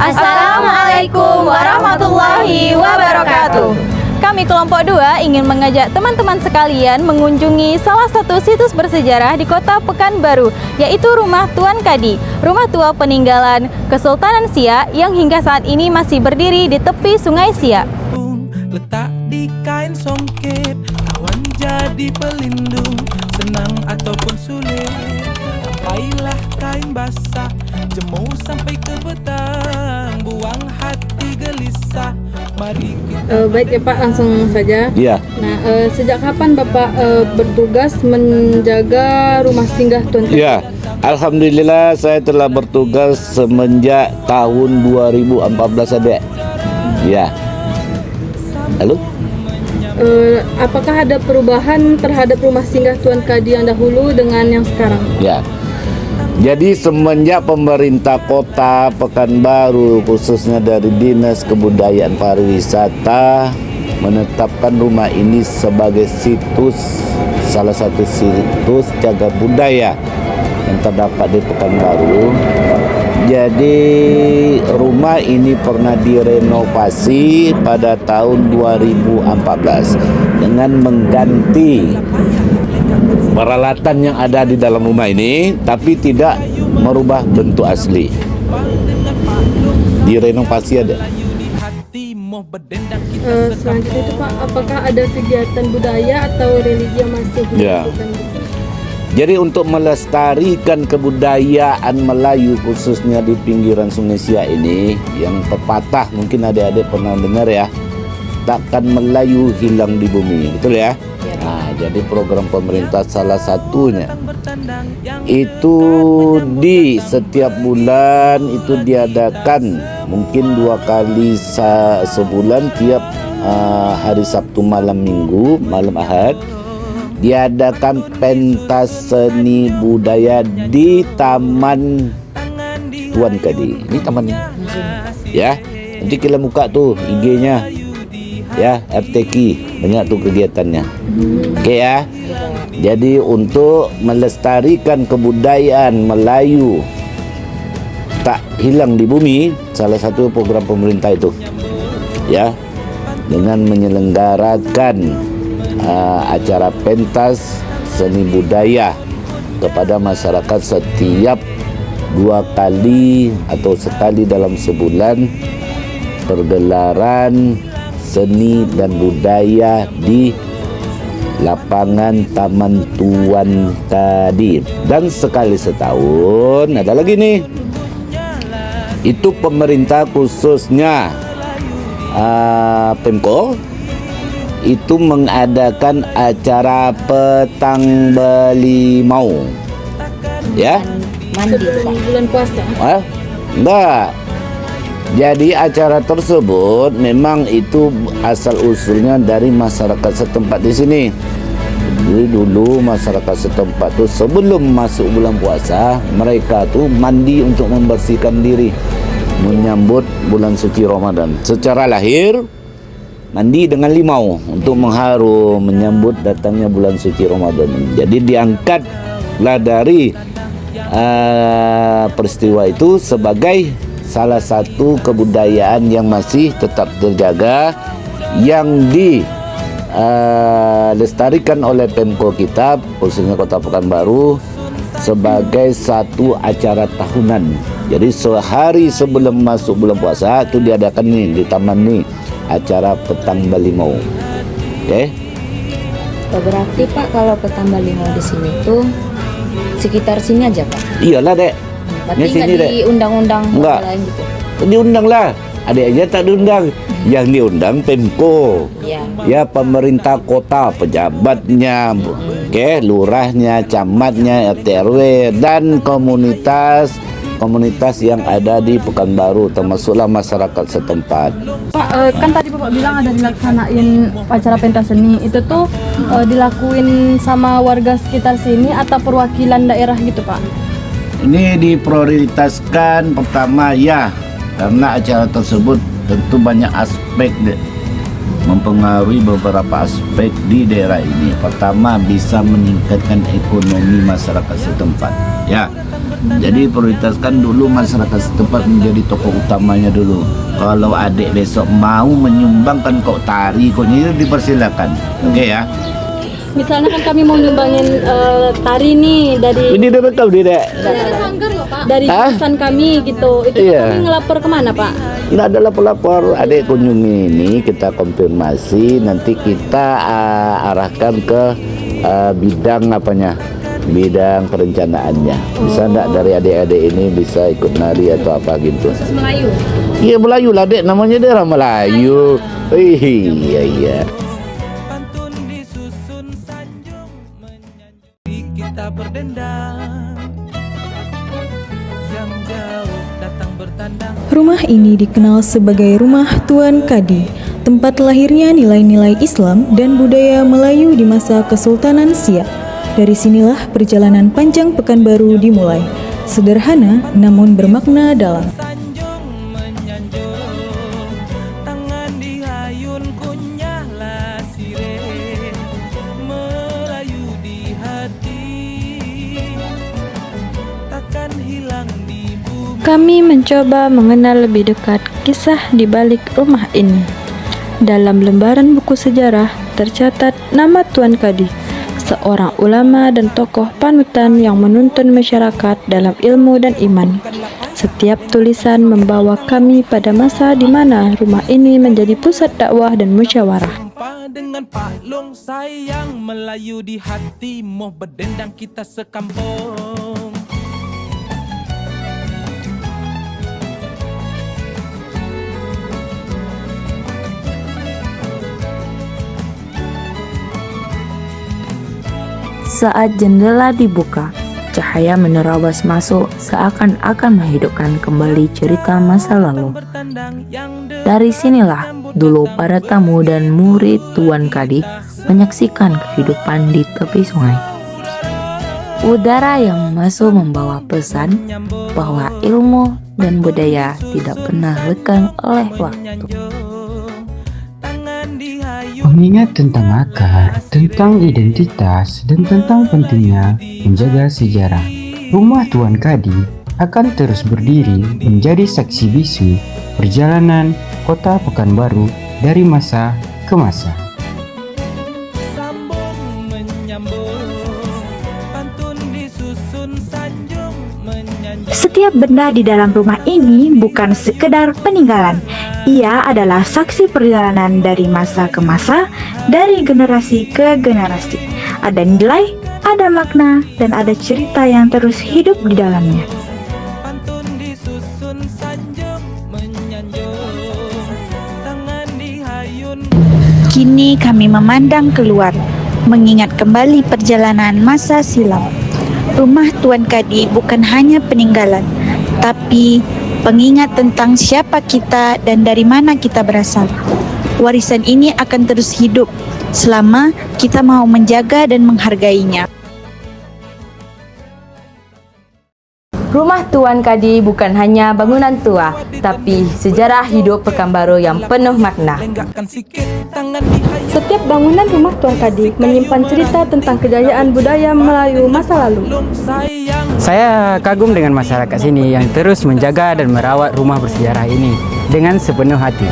Assalamualaikum warahmatullahi wabarakatuh. Kami kelompok 2 ingin mengajak teman-teman sekalian mengunjungi salah satu situs bersejarah di Kota Pekanbaru, yaitu Rumah Tuan Kadi, rumah tua peninggalan Kesultanan Siak yang hingga saat ini masih berdiri di tepi Sungai Siak. Letak di kain songket, awan jadi pelindung, senang ataupun sulit. Pakailah kain basah, jemur sampai ke petang, buang hati gelisah. Mari kita baik ya Pak, langsung saja. Iya. Nah, sejak kapan Bapak bertugas menjaga rumah singgah Tuan Kadi? Ya, alhamdulillah saya telah bertugas semenjak tahun 2014 ada. Ya. Halo? Apakah ada perubahan terhadap rumah singgah Tuan Kadi yang dahulu dengan yang sekarang? Ya. Jadi semenjak pemerintah Kota Pekanbaru, khususnya dari Dinas Kebudayaan Pariwisata, menetapkan rumah ini sebagai salah satu situs cagar budaya yang terdapat di Pekanbaru. Jadi rumah ini pernah direnovasi pada tahun 2014 dengan mengganti peralatan yang ada di dalam rumah ini, tapi tidak merubah bentuk asli. Direnovasi ada. Selanjutnya itu Pak, apakah ada kegiatan budaya atau religi yang masih Ya. dilakukan di sini? Jadi untuk melestarikan kebudayaan Melayu khususnya di pinggiran Sungai Siak ini, yang pepatah mungkin adik-adik pernah dengar ya, takkan Melayu hilang di bumi, betul ya? Nah, jadi program pemerintah salah satunya itu di setiap bulan itu diadakan mungkin 2 kali sebulan, tiap hari Sabtu malam Minggu, malam Ahad, diadakan pentas seni budaya di Taman Tuan Kadi. Ini tamannya. Ya, nanti kita buka tuh IG-nya. Ya, RTQ, banyak tuh kegiatannya. Oke ya. Jadi untuk melestarikan kebudayaan Melayu tak hilang di bumi, salah satu program pemerintah itu. Ya, dengan menyelenggarakan acara pentas seni budaya kepada masyarakat setiap 2 kali atau sekali dalam sebulan, pergelaran seni dan budaya di lapangan Taman Tuan Kadi. Dan sekali setahun ada lagi nih, itu pemerintah khususnya Pemko itu mengadakan acara petang belimau, ya. Mandi bulan puasa. Enggak. Jadi acara tersebut memang itu asal usulnya dari masyarakat setempat di sini. Jadi dulu masyarakat setempat tuh sebelum masuk bulan puasa, mereka tuh mandi untuk membersihkan diri menyambut bulan suci Ramadan. Secara lahir mandi dengan limau untuk mengharu menyambut datangnya bulan suci Ramadan. Jadi diangkatlah dari peristiwa itu sebagai salah satu kebudayaan yang masih tetap terjaga, yang dilestarikan oleh Pemko kita, khususnya Kota Pekanbaru, sebagai satu acara tahunan. Jadi sehari sebelum masuk bulan puasa itu diadakan nih di taman nih acara petang balimau. Oke? Berarti Pak, kalau petang balimau di sini tuh sekitar sini aja Pak? Iyalah dek. Berarti nggak diundang-undang lain gitu? Diundang lah, ada aja tak diundang. Yang diundang Pemko, ya pemerintah kota, pejabatnya, lurahnya, camatnya, RT RW, dan komunitas yang ada di Pekanbaru, termasuklah masyarakat setempat. Pak, kan tadi Bapak bilang ada dilaksanain acara pentas seni, itu tuh dilakuin sama warga sekitar sini atau perwakilan daerah gitu Pak? Ini diprioritaskan pertama ya, karena acara tersebut tentu banyak aspek mempengaruhi beberapa aspek di daerah ini. Pertama, bisa meningkatkan ekonomi masyarakat setempat. Ya, Jadi prioritaskan dulu masyarakat setempat menjadi tokoh utamanya dulu. Kalau adik besok mau menyumbangkan kok tari, koknya dipersilakan. Oke ya. Misalnya kan kami mau nyumbangin tari nih dari Ini udah betul tidak? dari jurusan kami gitu. Itu Iya. kami ngelapor kemana, Pak? Nggak ada lapor-lapor, adik kunjungi ini, kita konfirmasi, nanti kita arahkan ke bidang perencanaannya. Bisa enggak dari adik-adik ini bisa ikut nari atau apa gitu? Melayu. Iya Melayu lah dek, namanya daerah Melayu. Iya. Pantun disusun sanjung menyanjung kita berdendang. Yang jauh datang bertandang. Rumah ini dikenal sebagai Rumah Tuan Kadi, tempat lahirnya nilai-nilai Islam dan budaya Melayu di masa Kesultanan Siak. Dari sinilah perjalanan panjang Pekanbaru dimulai. Sederhana namun bermakna dalam. Sanjung menyanjung, tangan dihayun kunyahlah sirih, Melayu di hati, takkan hilang di bumi. Kami mencoba mengenal lebih dekat kisah di balik rumah ini. Dalam lembaran buku sejarah tercatat nama Tuan Kadi, seorang ulama dan tokoh panutan yang menuntun masyarakat dalam ilmu dan iman. Setiap tulisan membawa kami pada masa di mana rumah ini menjadi pusat dakwah dan musyawarah. Jumpa dengan Pak Long sayang, Melayu di hati, mau berdendang kita sekampung. Saat jendela dibuka, cahaya menerobos masuk seakan-akan menghidupkan kembali cerita masa lalu. Dari sinilah dulu para tamu dan murid Tuan Kadi menyaksikan kehidupan di tepi sungai. Udara yang masuk membawa pesan bahwa ilmu dan budaya tidak pernah lekang oleh waktu. Mengingat tentang akar, tentang identitas, dan tentang pentingnya menjaga sejarah, Rumah Tuan Kadi akan terus berdiri menjadi saksi bisu perjalanan kota Pekanbaru dari masa ke masa. Sambung menyambung, pantun disusun sanjung menyanjung. Setiap benda di dalam rumah ini bukan sekedar peninggalan. Ia adalah saksi perjalanan dari masa ke masa, dari generasi ke generasi. Ada nilai, ada makna, dan ada cerita yang terus hidup di dalamnya. Pantun disusun sanjung menyanjung, tangan dihayun. Kini kami memandang keluar, mengingat kembali perjalanan masa silam. Rumah Tuan Kadi bukan hanya peninggalan, tapi pengingat tentang siapa kita dan dari mana kita berasal. Warisan ini akan terus hidup selama kita mau menjaga dan menghargainya. Rumah Tuan Kadi bukan hanya bangunan tua, tapi sejarah hidup Pekanbaru yang penuh makna. Lenggakkan sikit tangan dihayun. Setiap bangunan Rumah Tuan Kadi menyimpan cerita tentang kejayaan budaya Melayu masa lalu. Sayang, Saya kagum dengan masyarakat sini yang terus menjaga dan merawat rumah bersejarah ini dengan sepenuh hati.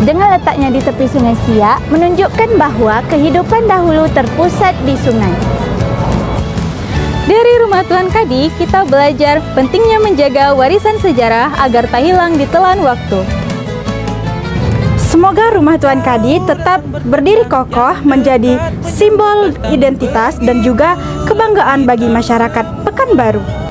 Dengan letaknya di tepi Sungai Siak, menunjukkan bahwa kehidupan dahulu terpusat di sungai. Dari Rumah Tuan Kadi, kita belajar pentingnya menjaga warisan sejarah agar tak hilang ditelan waktu. Semoga Rumah Tuan Kadi tetap berdiri kokoh menjadi simbol identitas dan juga kebanggaan bagi masyarakat Pekanbaru.